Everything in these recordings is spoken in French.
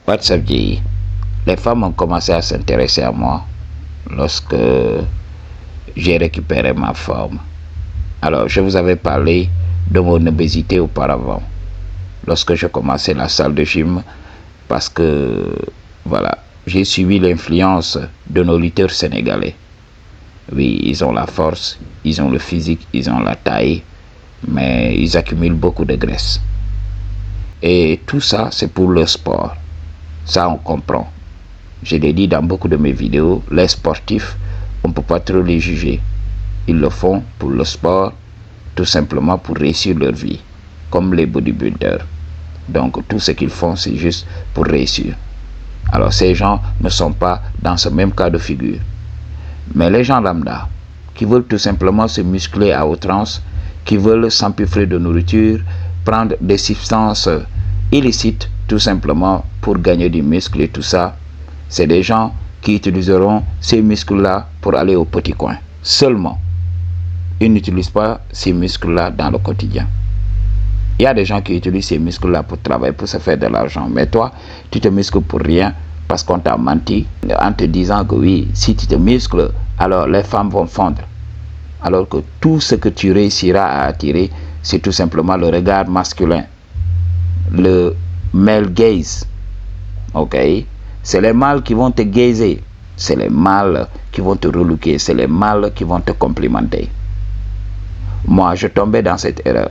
WhatsApp dit, les femmes ont commencé à s'intéresser à moi lorsque j'ai récupéré ma forme. Alors, je vous avais parlé de mon obésité auparavant, lorsque je commençais la salle de gym, parce que, voilà, j'ai suivi l'influence de nos lutteurs sénégalais. Oui, ils ont la force, ils ont le physique, ils ont la taille, mais ils accumulent beaucoup de graisse. Et tout ça, c'est pour le sport. Ça, on comprend. Je l'ai dit dans beaucoup de mes vidéos, les sportifs, on ne peut pas trop les juger. Ils le font pour le sport, tout simplement pour réussir leur vie, comme les bodybuilders. Donc, tout ce qu'ils font, c'est juste pour réussir. Alors, ces gens ne sont pas dans ce même cas de figure. Mais les gens lambda, qui veulent tout simplement se muscler à outrance, qui veulent s'empiffrer de nourriture, prendre des substances illicites, tout simplement pour gagner du muscle et tout ça, c'est des gens qui utiliseront ces muscles-là pour aller au petit coin. Seulement, ils n'utilisent pas ces muscles-là dans le quotidien. Il y a des gens qui utilisent ces muscles-là pour travailler, pour se faire de l'argent. Mais toi, tu te muscles pour rien parce qu'on t'a menti en te disant que oui, si tu te muscles, alors les femmes vont fondre. Alors que tout ce que tu réussiras à attirer, c'est tout simplement le regard masculin. Le male gaze. Ok? C'est les mâles qui vont te gazer. C'est les mâles qui vont te relooker. C'est les mâles qui vont te complimenter. Moi, je tombais dans cette erreur.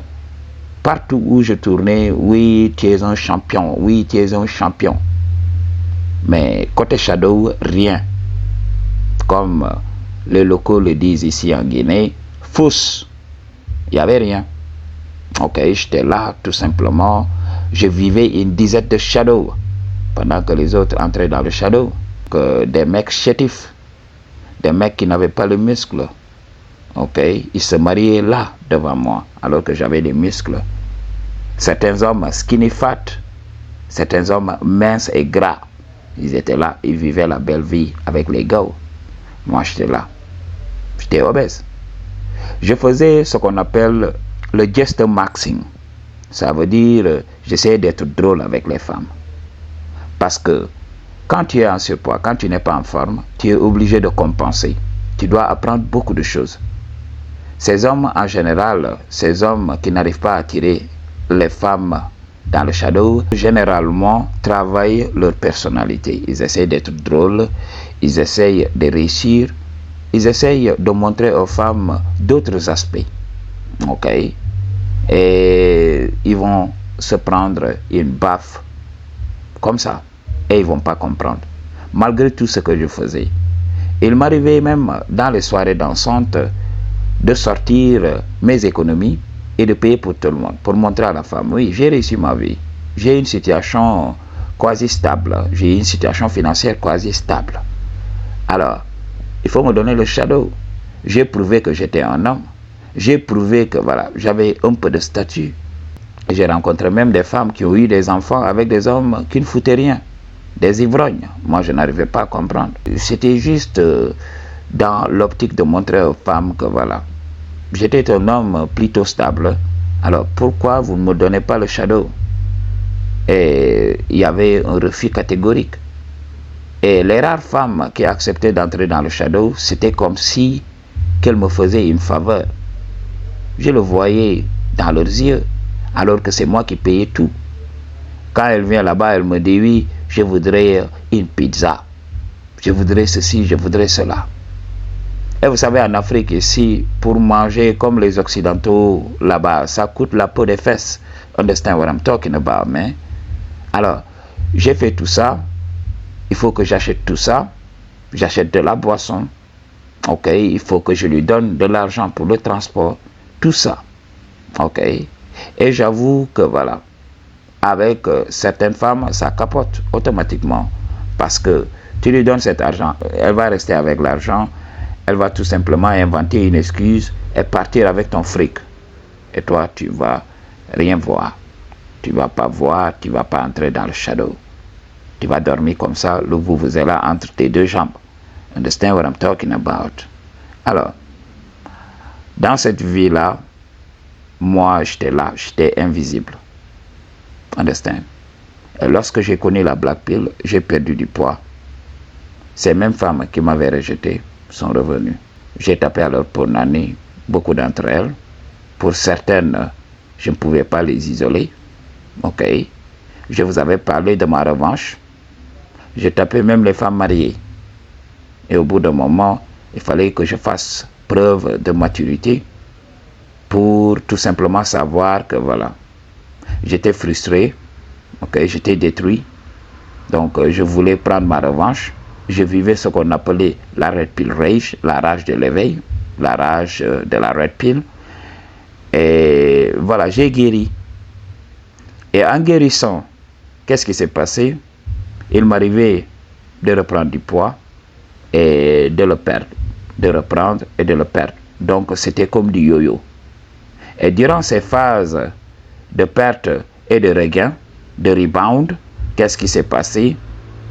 Partout où je tournais, oui, tu es un champion. Oui, tu es un champion. Mais côté shadow, rien. Comme les locaux le disent ici en Guinée, fausse. Il n'y avait rien. Ok, j'étais là tout simplement. Je vivais une dizaine de shadows pendant que les autres entraient dans le shadow. Que des mecs chétifs, des mecs qui n'avaient pas le muscle. Ok, ils se mariaient là devant moi alors que j'avais des muscles. Certains hommes skinny fat, certains hommes minces et gras. Ils étaient là, ils vivaient la belle vie avec les gars. Moi, j'étais là. J'étais obèse. Je faisais ce qu'on appelle le just maxing. Ça veut dire, j'essayais d'être drôle avec les femmes. Parce que quand tu es en surpoids, quand tu n'es pas en forme, tu es obligé de compenser. Tu dois apprendre beaucoup de choses. Ces hommes, en général, ces hommes qui n'arrivent pas à attirer les femmes dans le shadow, généralement travaillent leur personnalité. Ils essayent d'être drôles, ils essayent de réussir, ils essayent de montrer aux femmes d'autres aspects. Ok? Et ils vont se prendre une baffe comme ça. Et ils ne vont pas comprendre. Malgré tout ce que je faisais. Il m'arrivait même dans les soirées dansantes de sortir mes économies et de payer pour tout le monde, pour montrer à la femme, oui, j'ai réussi ma vie. J'ai une situation quasi stable. J'ai une situation financière quasi stable. Alors, il faut me donner le shadow. J'ai prouvé que j'étais un homme. J'ai prouvé que voilà, j'avais un peu de statut. J'ai rencontré même des femmes qui ont eu des enfants avec des hommes qui ne foutaient rien. Des ivrognes. Moi, je n'arrivais pas à comprendre. C'était juste dans l'optique de montrer aux femmes que voilà, j'étais un homme plutôt stable. Alors, pourquoi vous ne me donnez pas le shadow? Et il y avait un refus catégorique. Et les rares femmes qui acceptaient d'entrer dans le shadow, c'était comme si qu'elles me faisaient une faveur. Je le voyais dans leurs yeux, alors que c'est moi qui payais tout. Quand elle vient là-bas, elle me dit oui, je voudrais une pizza. Je voudrais ceci, je voudrais cela. Et vous savez, en Afrique, ici, pour manger comme les Occidentaux là-bas, ça coûte la peau des fesses. Understand what I'm talking about, man? Alors, j'ai fait tout ça. Il faut que j'achète tout ça. J'achète de la boisson. Ok, il faut que je lui donne de l'argent pour le transport. Tout ça. Ok. Et j'avoue que voilà, avec certaines femmes, ça capote automatiquement. Parce que tu lui donnes cet argent, elle va rester avec l'argent, elle va tout simplement inventer une excuse et partir avec ton fric. Et toi, tu vas rien voir. Tu vas pas voir, tu vas pas entrer dans le shadow. Tu vas dormir comme ça, le vous êtes là entre tes deux jambes. Understand what I'm talking about? Alors, dans cette vie-là, moi, j'étais là, j'étais invisible. Understand? Et lorsque j'ai connu la black pill, j'ai perdu du poids. Ces mêmes femmes qui m'avaient rejeté sont revenues. J'ai tapé à leur porte-monnaie, beaucoup d'entre elles. Pour certaines, je ne pouvais pas les isoler. Ok. Je vous avais parlé de ma revanche. J'ai tapé même les femmes mariées. Et au bout d'un moment, il fallait que je fasse preuve de maturité pour tout simplement savoir que voilà, j'étais frustré, ok, j'étais détruit. Donc je voulais prendre ma revanche. Je vivais ce qu'on appelait la red pill rage, la rage de l'éveil, la rage de la red pill. Et voilà, j'ai guéri. Et en guérissant, qu'est-ce qui s'est passé? Il m'arrivait de reprendre du poids et de le perdre, de reprendre et de le perdre. Donc c'était comme du yo-yo. Et durant ces phases de perte et de regain, de rebound, qu'est-ce qui s'est passé?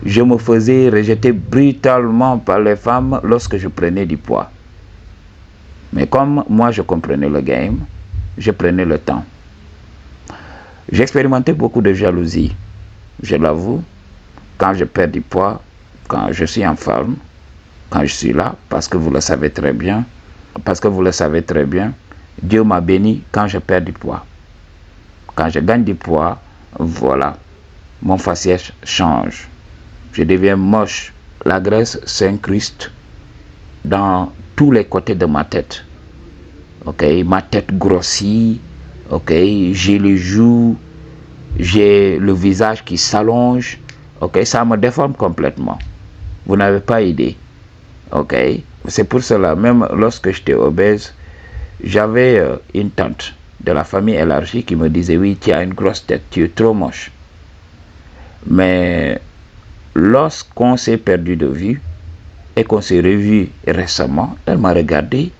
Je me faisais rejeter brutalement par les femmes lorsque je prenais du poids. Mais comme moi je comprenais le game, je prenais le temps. J'expérimentais beaucoup de jalousie, je l'avoue, quand je perds du poids, quand je suis en forme, quand je suis là, parce que vous le savez très bien, Dieu m'a béni quand je perds du poids. Quand je gagne du poids, voilà, mon faciès change. Je deviens moche. La graisse s'incruste dans tous les côtés de ma tête. Ok, ma tête grossit. Ok, j'ai les joues, j'ai le visage qui s'allonge. Ok, ça me déforme complètement. Vous n'avez pas idée. Ok, c'est pour cela, même lorsque j'étais obèse, j'avais une tante de la famille élargie qui me disait: oui, tu as une grosse tête, tu es trop moche. Mais lorsqu'on s'est perdu de vue et qu'on s'est revu récemment, elle m'a regardé,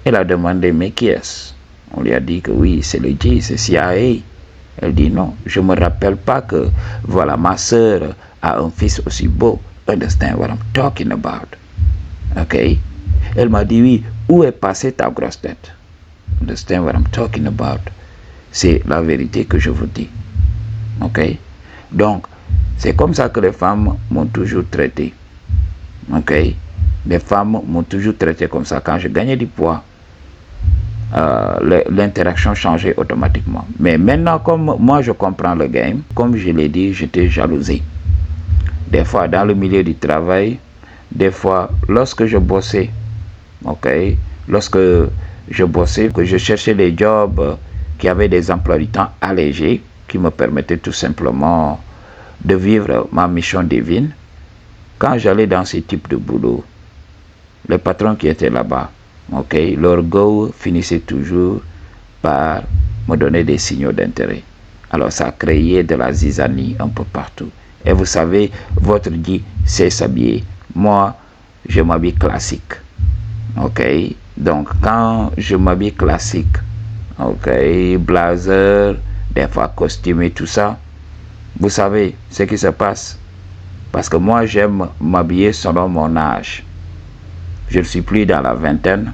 elle a demandé: mais qui est-ce? On lui a dit que oui, c'est le J, c'est CIA. Elle dit: non, je ne me rappelle pas que voilà, ma soeur a un fils aussi beau. Understand what I'm talking about? Ok. Elle m'a dit: oui, où est passée ta grosse tête? Understand what I'm talking about? C'est la vérité que je vous dis. Ok. Donc, c'est comme ça que les femmes m'ont toujours traité. Ok. Les femmes m'ont toujours traité comme ça. Quand je gagnais du poids, l'interaction changeait automatiquement. Mais maintenant, comme moi je comprends le game, comme je l'ai dit, j'étais jalousé. Des fois dans le milieu du travail, des fois lorsque je bossais, ok, lorsque je bossais, que je cherchais des jobs qui avaient des emplois du temps allégés, qui me permettaient tout simplement de vivre ma mission divine. Quand j'allais dans ce type de boulot, les patrons qui étaient là-bas, ok, leur go finissait toujours par me donner des signaux d'intérêt. Alors ça créait de la zizanie un peu partout. Et vous savez, votre dit c'est s'habiller. Moi, je m'habille classique. Ok. Donc quand je m'habille classique, ok, blazer, des fois costume et tout ça, vous savez ce qui se passe. Parce que moi j'aime m'habiller selon mon âge. Je ne suis plus dans la vingtaine,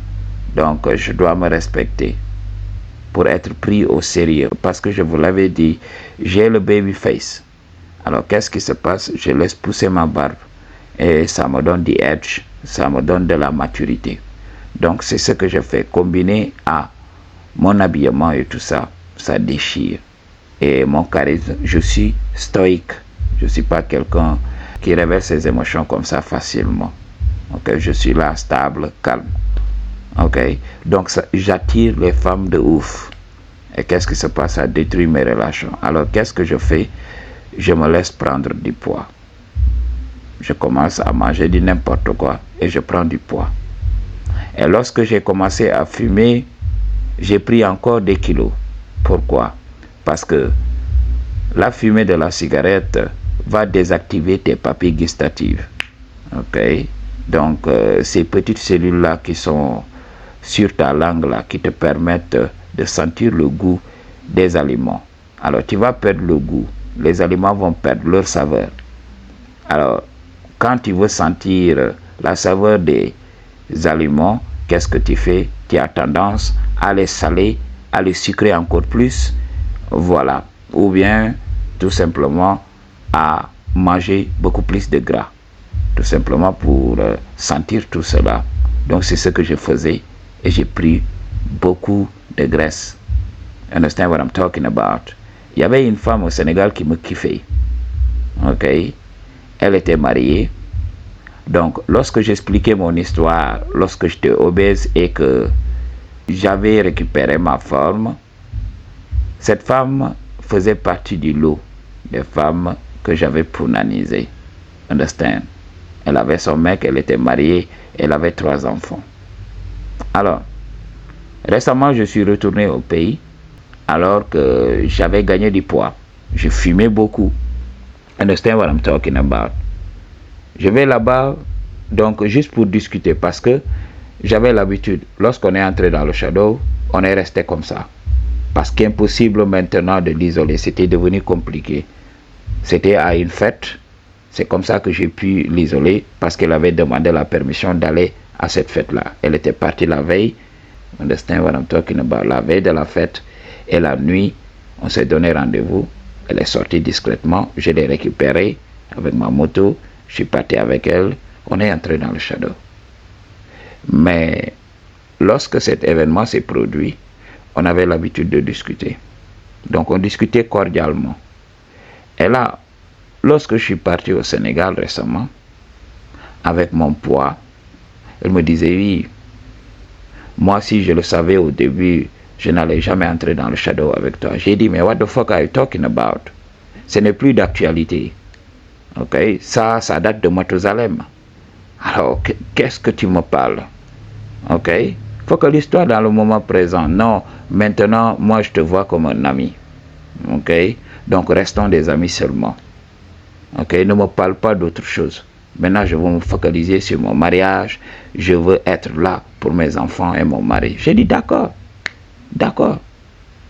donc je dois me respecter pour être pris au sérieux. Parce que je vous l'avais dit, j'ai le baby face. Alors qu'est-ce qui se passe? Je laisse pousser ma barbe et ça me donne du edge, ça me donne de la maturité. Donc c'est ce que je fais, combiné à mon habillement et tout ça, ça déchire. Et mon charisme, je suis stoïque. Je ne suis pas quelqu'un qui révèle ses émotions comme ça facilement. Ok, je suis là, stable, calme. Ok, donc j'attire les femmes de ouf. Et qu'est-ce qui se passe? Ça détruit mes relations. Alors qu'est-ce que je fais? Je me laisse prendre du poids. Je commence à manger du n'importe quoi et je prends du poids. Et lorsque j'ai commencé à fumer, j'ai pris encore des kilos. Pourquoi? Parce que la fumée de la cigarette va désactiver tes papilles gustatives. Ok? Donc, ces petites cellules-là qui sont sur ta langue, là, qui te permettent de sentir le goût des aliments. Alors, tu vas perdre le goût. Les aliments vont perdre leur saveur. Alors, quand tu veux sentir la saveur des aliments, qu'est-ce que tu fais? Tu as tendance à les saler, à les sucrer encore plus. Voilà. Ou bien, tout simplement à manger beaucoup plus de gras, tout simplement pour sentir tout cela. Donc c'est ce que je faisais et j'ai pris beaucoup de graisse. Understand what I'm talking about? Il y avait une femme au Sénégal qui me kiffait. Ok? Elle était mariée. Donc lorsque j'expliquais mon histoire, lorsque j'étais obèse et que j'avais récupéré ma forme, cette femme faisait partie du lot des femmes que j'avais punanisées. Understand? Elle avait son mec, elle était mariée, elle avait 3 enfants. Alors, récemment, je suis retourné au pays alors que j'avais gagné du poids. Je fumais beaucoup. Understand what I'm talking about? Je vais là-bas, donc juste pour discuter, parce que j'avais l'habitude, lorsqu'on est entré dans le shadow, on est resté comme ça. Parce qu'impossible maintenant de l'isoler, c'était devenu compliqué. C'était à une fête, c'est comme ça que j'ai pu l'isoler, parce qu'elle avait demandé la permission d'aller à cette fête-là. Elle était partie la veille, understand what I'm talking about, la veille de la fête, et la nuit, on s'est donné rendez-vous. Elle est sortie discrètement, je l'ai récupérée avec ma moto, je suis parti avec elle, on est entré dans le shadow. Mais lorsque cet événement s'est produit, on avait l'habitude de discuter. Donc on discutait cordialement. Et là, lorsque je suis parti au Sénégal récemment, avec mon poids, elle me disait, oui, moi si je le savais au début, je n'allais jamais entrer dans le shadow avec toi. J'ai dit, mais what the fuck are you talking about? Ce n'est plus d'actualité. Ok, ça date de Mathusalem. Alors, qu'est-ce que tu me parles? Ok, il faut que l'histoire dans le moment présent. Non, maintenant, moi je te vois comme un ami. Ok, donc restons des amis seulement. Ok, ne me parle pas d'autre chose. Maintenant, je veux me focaliser sur mon mariage. Je veux être là pour mes enfants et mon mari. J'ai dit d'accord. D'accord.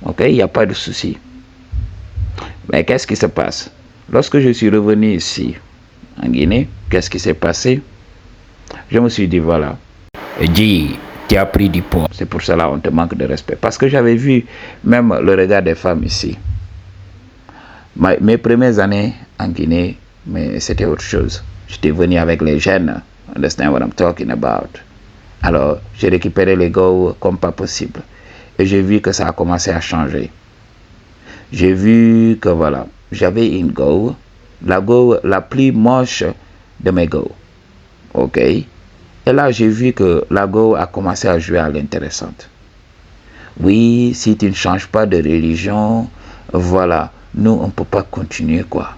Ok, il n'y a pas de souci. Mais qu'est-ce qui se passe? Lorsque je suis revenu ici, en Guinée, qu'est-ce qui s'est passé? Je me suis dit, voilà, dis, tu as pris du poids. C'est pour cela qu'on te manque de respect. Parce que j'avais vu même le regard des femmes ici. Mes premières années en Guinée, mais c'était autre chose. J'étais venu avec les jeunes. Understand what I'm talking about? Alors, j'ai récupéré les go comme pas possible. Et j'ai vu que ça a commencé à changer. J'ai vu que voilà, j'avais une go, la go la plus moche de mes go. Ok? Et là, j'ai vu que la go a commencé à jouer à l'intéressante. Oui, si tu ne changes pas de religion, voilà, nous, on ne peut pas continuer, quoi.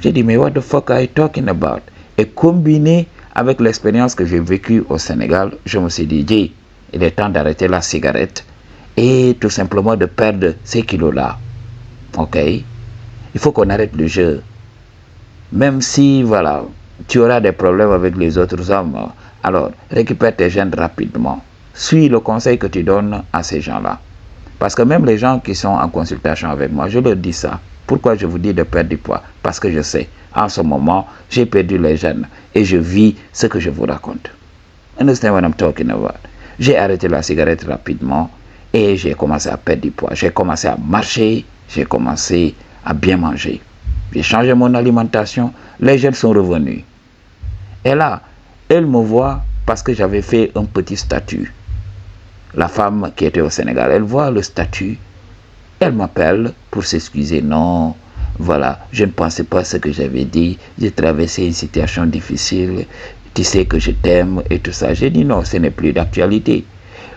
J'ai dit, mais what the fuck are you talking about? Et combiné avec l'expérience que j'ai vécue au Sénégal, je me suis dit, il est temps d'arrêter la cigarette et tout simplement de perdre ces kilos-là. Ok? Il faut qu'on arrête le jeu. Même si, voilà, tu auras des problèmes avec les autres hommes, alors récupère tes gènes rapidement. Suis le conseil que tu donnes à ces gens-là. Parce que même les gens qui sont en consultation avec moi, je leur dis ça. Pourquoi je vous dis de perdre du poids? Parce que je sais, en ce moment, j'ai perdu les gènes et je vis ce que je vous raconte. Understand what I'm talking about? J'ai arrêté la cigarette rapidement et j'ai commencé à perdre du poids. J'ai commencé à marcher, j'ai commencé à bien manger. J'ai changé mon alimentation, les gènes sont revenus. Et là, elle me voit parce que j'avais fait un petit statut. La femme qui était au Sénégal, elle voit le statut, elle m'appelle pour s'excuser. Non, voilà, je ne pensais pas ce que j'avais dit, j'ai traversé une situation difficile, tu sais que je t'aime et tout ça. J'ai dit non, ce n'est plus d'actualité.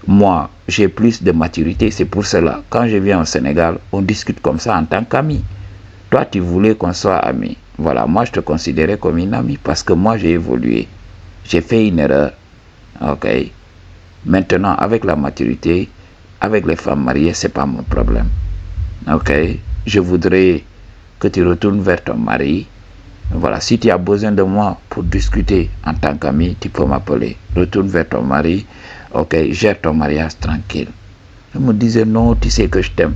Moi, j'ai plus de maturité, c'est pour cela. Quand je viens au Sénégal, on discute comme ça en tant qu'ami. Toi, tu voulais qu'on soit amis. Voilà, moi, je te considérais comme une amie parce que moi, j'ai évolué. J'ai fait une erreur. Ok. Maintenant, avec la maturité, avec les femmes mariées, c'est pas mon problème. Ok. Je voudrais que tu retournes vers ton mari. Voilà, si tu as besoin de moi pour discuter en tant qu'ami, tu peux m'appeler. Retourne vers ton mari. Ok, gère ton mariage tranquille. Je me disais non, tu sais que je t'aime.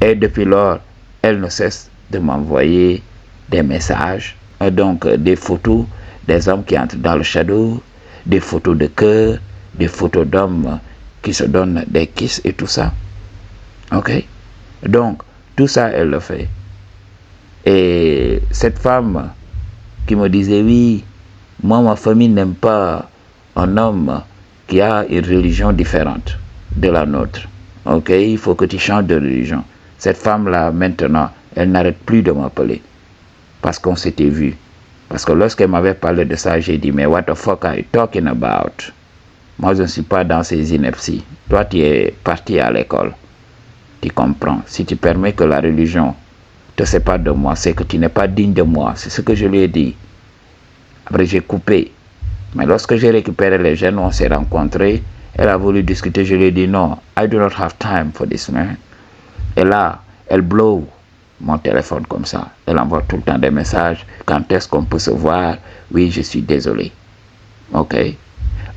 Et depuis lors, elle ne cesse de m'envoyer des messages, donc des photos des hommes qui entrent dans le shadow, des photos de cœur, des photos d'hommes qui se donnent des kisses et tout ça. Ok? Donc, tout ça, elle le fait. Et cette femme qui me disait, oui, moi, ma famille n'aime pas un homme qui a une religion différente de la nôtre. Ok, il faut que tu changes de religion. Cette femme-là, maintenant, elle n'arrête plus de m'appeler parce qu'on s'était vu. Parce que lorsqu'elle m'avait parlé de ça, j'ai dit, mais what the fuck are you talking about? Moi, je ne suis pas dans ces inepties. Toi, tu es parti à l'école. Tu comprends. Si tu permets que la religion te sépare de moi, c'est que tu n'es pas digne de moi. C'est ce que je lui ai dit. Après, j'ai coupé. Mais lorsque j'ai récupéré les jeunes, on s'est rencontrés. Elle a voulu discuter. Je lui ai dit, non, I do not have time for this, man. Et là, elle blow mon téléphone comme ça. Elle envoie tout le temps des messages. Quand est-ce qu'on peut se voir? Oui, je suis désolé. Ok?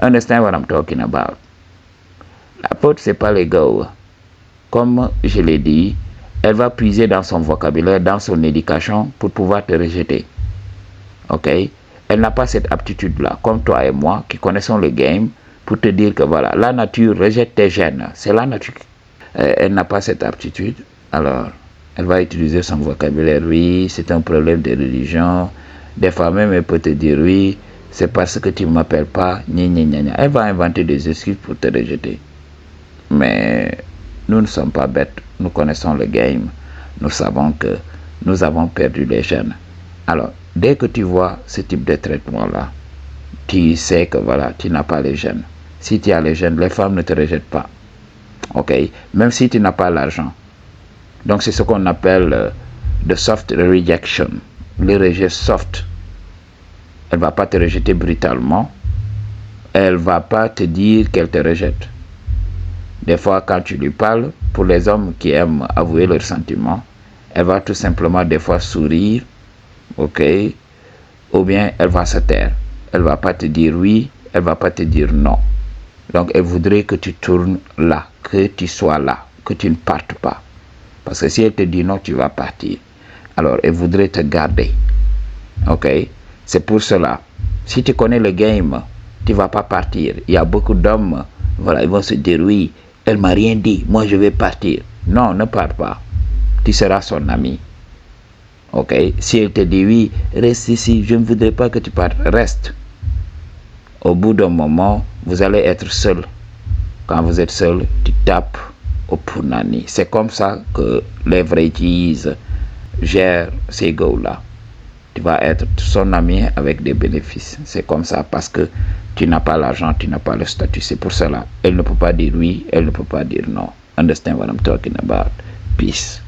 Understand what I'm talking about? La faute, c'est pas l'ego. Comme je l'ai dit, elle va puiser dans son vocabulaire, dans son éducation pour pouvoir te rejeter. Ok? Elle n'a pas cette aptitude-là, comme toi et moi, qui connaissons le game, pour te dire que voilà, la nature rejette tes gènes. C'est la nature. Elle n'a pas cette aptitude. Alors, elle va utiliser son vocabulaire. Oui, c'est un problème de religion. Des fois même, elle peut te dire oui, c'est parce que tu ne m'appelles pas. Gna, gna, gna, gna. Elle va inventer des excuses pour te rejeter. Mais nous ne sommes pas bêtes. Nous connaissons le game. Nous savons que nous avons perdu les jeunes. Alors, dès que tu vois ce type de traitement-là, tu sais que voilà, tu n'as pas les jeunes. Si tu as les jeunes, les femmes ne te rejettent pas. Ok? Même si tu n'as pas l'argent. Donc, c'est ce qu'on appelle the soft rejection. Le rejet soft. Elle ne va pas te rejeter brutalement. Elle ne va pas te dire qu'elle te rejette. Des fois, quand tu lui parles, pour les hommes qui aiment avouer leurs sentiments, elle va tout simplement des fois sourire, ok, ou bien elle va se taire. Elle ne va pas te dire oui, elle ne va pas te dire non. Donc, elle voudrait que tu tournes là, que tu sois là, que tu ne partes pas. Parce que si elle te dit non, tu vas partir. Alors, elle voudrait te garder. Ok? C'est pour cela. Si tu connais le game, tu ne vas pas partir. Il y a beaucoup d'hommes, voilà, ils vont se dire oui, elle m'a rien dit, moi je vais partir. Non, ne pars pas. Tu seras son ami. Ok? Si elle te dit oui, reste ici, je ne voudrais pas que tu partes, reste. Au bout d'un moment, vous allez être seul. Quand vous êtes seul, tu tapes au punani. C'est comme ça que les vrais G's gèrent ces gars-là. Tu vas être son ami avec des bénéfices. C'est comme ça parce que tu n'as pas l'argent, tu n'as pas le statut. C'est pour cela. Elle ne peut pas dire oui, elle ne peut pas dire non. Understand what I'm talking about? Peace.